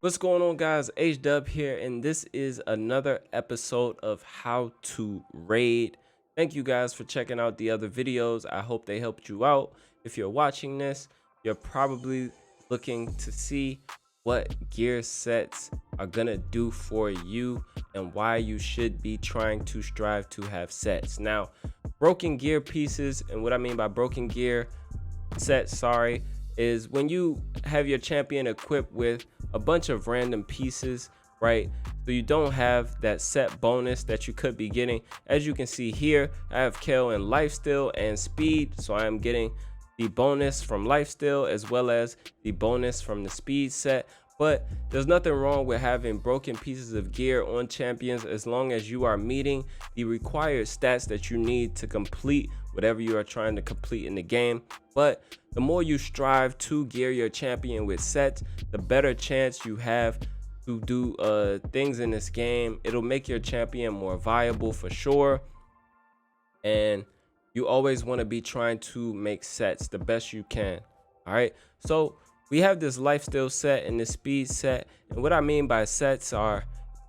What's going on, guys? H-Dub here, and this is another episode of How to Raid. Thank you guys for checking out the other videos. I hope they helped you out. If you're watching this, you're probably looking to see what gear sets are gonna do for you and why you should be trying to strive to have sets. Now, broken gear pieces, and what I mean by broken gear sets, is when you have your champion equipped with a bunch of random pieces, right? So you don't have that set bonus that you could be getting. As you can see here, I have Kale in Lifesteal and Speed, so I am getting the bonus from Lifesteal as well as the bonus from the Speed set. But there's nothing wrong with having broken pieces of gear on champions as long as you are meeting the required stats that you need to complete whatever you are trying to complete in the game. But the more you strive to gear your champion with sets, the better chance you have to do things in this game. It'll make your champion more viable for sure. And you always want to be trying to make sets the best you can. All right, so we have this Lifesteal set and this Speed set, and what I mean by sets are,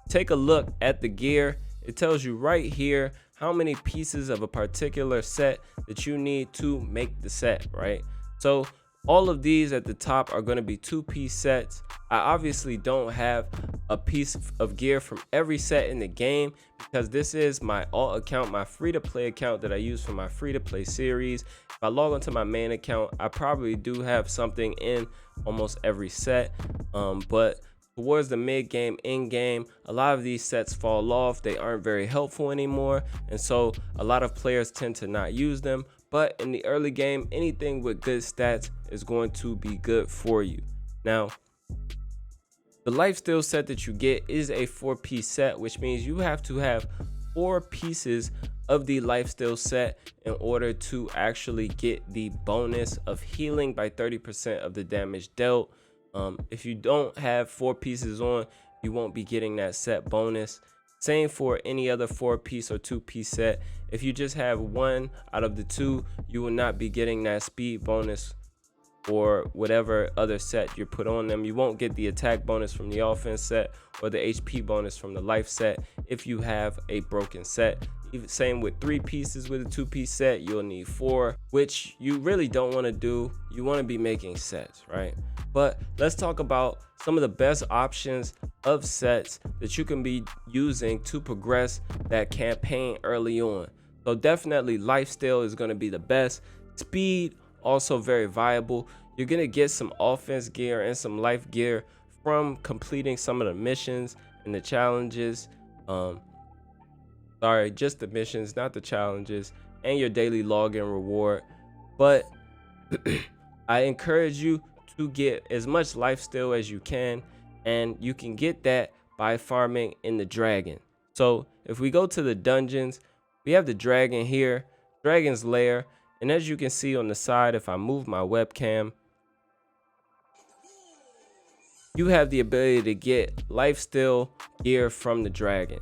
take a look at the gear. It tells you right here how many pieces of a particular set that you need to make the set, right? So all of these at the top are going to be 2-piece sets. I obviously don't have a piece of gear from every set in the game because this is my alt account, my free-to-play account that I use for my free-to-play series. If I log onto my main account, I probably do have something in almost every set, but towards the mid game, in game, a lot of these sets fall off. They aren't very helpful anymore, and so a lot of players tend to not use them. But in the early game, anything with good stats is going to be good for you. Now, the Lifesteal set that you get is a 4-piece set, which means you have to have 4 pieces of the Lifesteal set in order to actually get the bonus of healing by 30% of the damage dealt. If you don't have 4 pieces on, you won't be getting that set bonus. Same for any other 4-piece or 2-piece set. If you just have one out of the 2, you will not be getting that speed bonus or whatever other set you put on them. You won't get the attack bonus from the offense set or the HP bonus from the life set if you have a broken set. Even same with 3 pieces with a 2-piece set, you'll need 4, which you really don't want to do. You want to be making sets, right? But let's talk about some of the best options of sets that you can be using to progress that campaign early on. So definitely Lifesteal is going to be the best. Speed, also very viable. You're going to get some offense gear and some life gear from completing some of the missions and the challenges. Just the missions, not the challenges, and your daily login reward. But I encourage you to get as much Lifesteal as you can, and you can get that by farming in the dragon. So if we go to the dungeons, we have the dragon here, dragon's lair, and as you can see on the side, if I move my webcam, you have the ability to get Lifesteal gear from the dragon,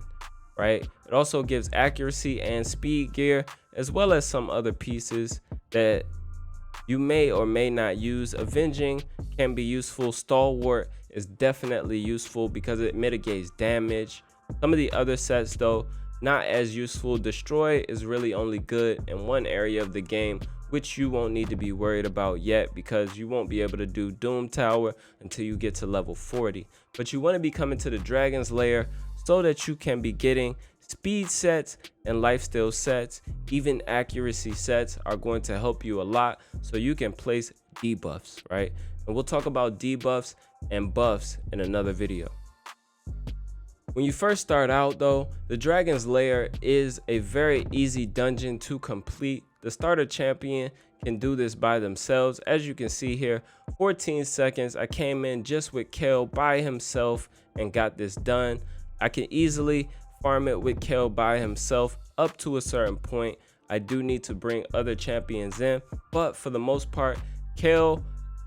right? It also gives accuracy and speed gear, as well as some other pieces that you may or may not use. Avenging can be useful. Stalwart is definitely useful because it mitigates damage. Some of the other sets, though, not as useful. Destroy is really only good in one area of the game, which you won't need to be worried about yet because you won't be able to do Doom Tower until you get to level 40. But you want to be coming to the Dragon's Lair so that you can be getting speed sets and Lifesteal sets. Even accuracy sets are going to help you a lot so you can place debuffs, right? And we'll talk about debuffs and buffs in another video. When you first start out though, the Dragon's Lair is a very easy dungeon to complete. The starter champion can do this by themselves. As you can see here, 14 seconds. I came in just with Kale by himself and got this done. I can easily farm it with Kale by himself up to a certain point. I do need to bring other champions in, but for the most part, Kale,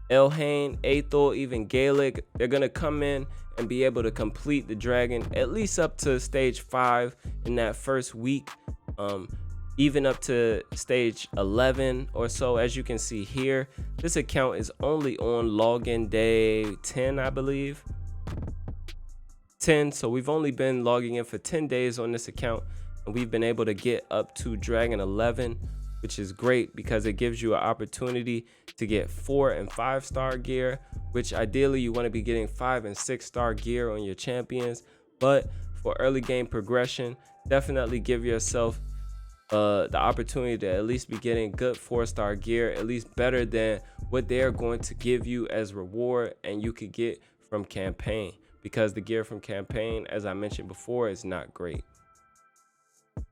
Elhain, Aethel, even Gaelic, they're gonna come in and be able to complete the dragon at least up to stage 5 in that first week, even up to stage 11 or so. As you can see here, this account is only on login day 10, I believe. 10. So we've only been logging in for 10 days on this account, and we've been able to get up to Dragon 11, which is great because it gives you an opportunity to get 4 and 5 star gear, which ideally you want to be getting 5 and 6 star gear on your champions. But for early game progression, definitely give yourself the opportunity to at least be getting good 4-star gear, at least better than what they're going to give you as reward and you could get from campaign, because the gear from campaign, as I mentioned before, is not great.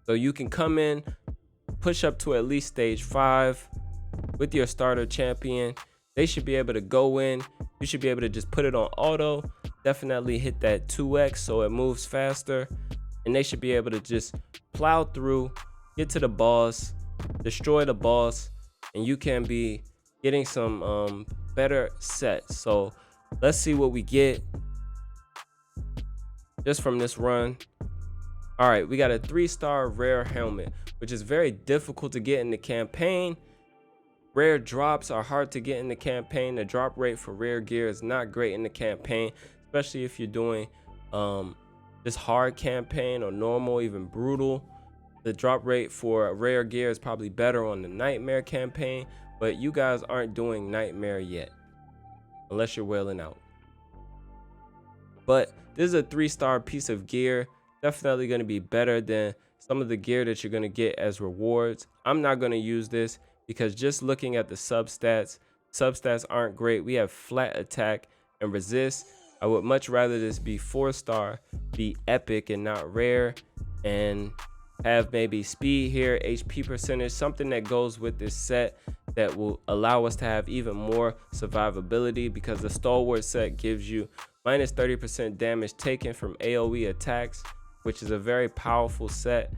So you can come in, push up to at least stage 5 with your starter champion. They should be able to go in, you should be able to just put it on auto, definitely hit that 2x so it moves faster, and they should be able to just plow through, get to the boss, destroy the boss, and you can be getting some better sets. So let's see what we get just from this run. All right, we got a 3-star rare helmet, which is very difficult to get in the campaign. Rare drops are hard to get in the campaign. The drop rate for rare gear is not great in the campaign, especially if you're doing just hard campaign or normal, even brutal. The drop rate for rare gear is probably better on the nightmare campaign, but you guys aren't doing nightmare yet unless you're wailing out. But this is a 3-star piece of gear, definitely going to be better than some of the gear that you're going to get as rewards. I'm not going to use this because just looking at the substats aren't great. We have flat attack and resist. I would much rather this be 4-star, be epic and not rare, and have maybe speed here, HP percentage, something that goes with this set that will allow us to have even more survivability, because the stalwart set gives you minus 30% damage taken from AoE attacks, which is a very powerful set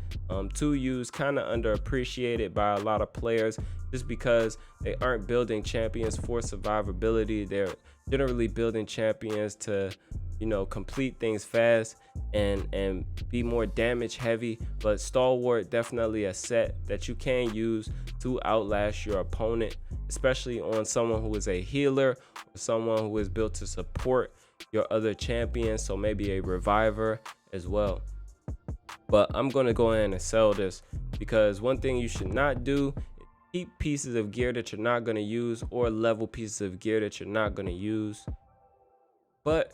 to use, kind of underappreciated by a lot of players just because they aren't building champions for survivability. They're generally building champions to, you know, complete things fast and be more damage heavy. But stalwart, definitely a set that you can use to outlast your opponent, especially on someone who is a healer or someone who is built to support your other champions, so maybe a reviver as well. But I'm going to go ahead and sell this, because one thing you should not do is keep pieces of gear that you're not going to use or level pieces of gear that you're not going to use. But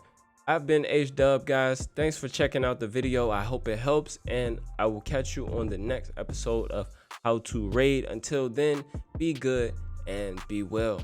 I've been H-Dub, guys. Thanks for checking out the video. I hope it helps, and I will catch you on the next episode of How to Raid. Until then, be good and be well.